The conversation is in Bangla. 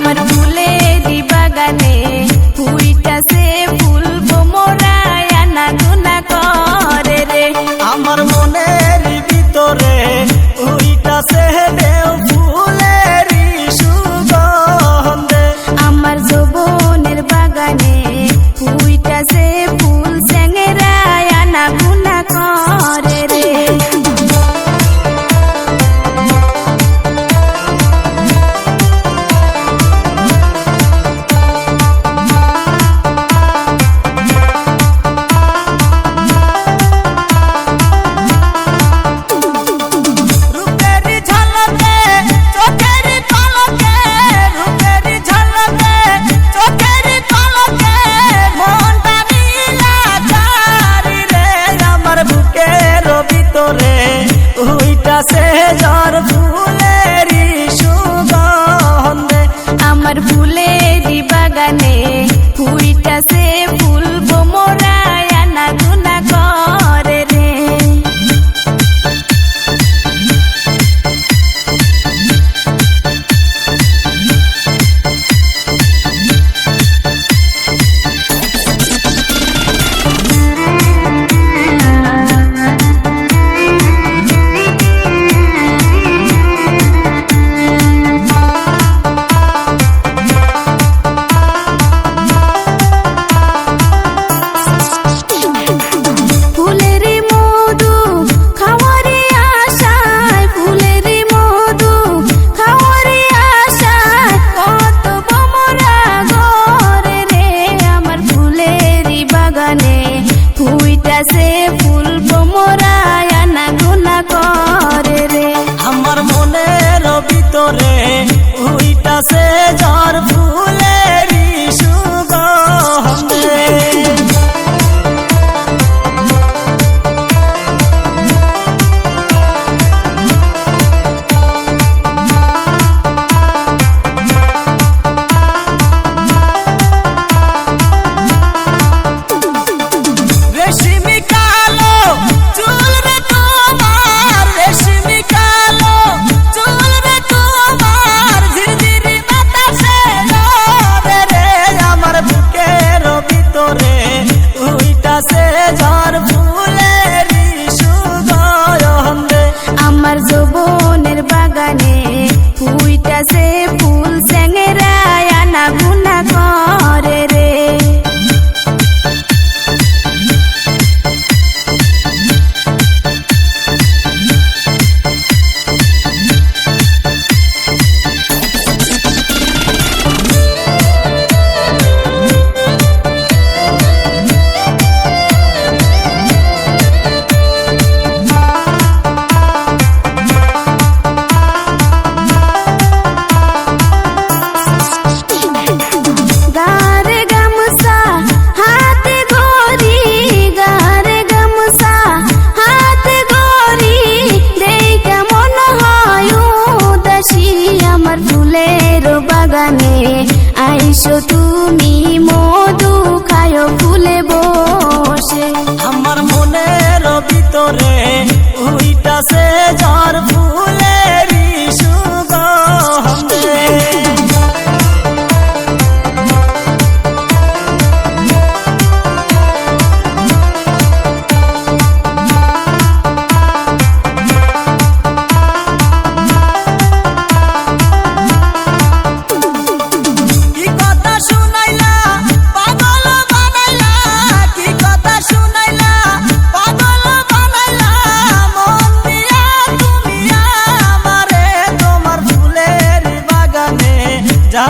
আমার ফুলেরি বাগানে ফুইটাছে ফুল বোমরায় আনা গুনা করে রে। আমার মনের ভিতরে ফুইটাছে ঢেউ ফুলেরি সুগন্ধে। আমার যৌবনের বাগানে ফুইটাছে ফুল চ্যাংরায় আনা গুনা করে রে। আমার ফুলেরি বাগানে ফুইটাছে ফুল বোমরায় আনা গুনা করে রে। ফুইটাছে ফুল বোমরায় আনা গুনা করে রে। আমার মনের ভিতরে ফুইটাছে ঝড় ফুলেরি সুগন্ধে। আমার যৌবনের বাগানে ফুইটাছে ফুল চ্যাংরায় আনা গুনা করে রে। আইসো তুমি মধু খায় ফুলে বসে। আমার মনের ভিতরে ফুইটাছে ঝড় ফুলেরি সুগন্ধে। যা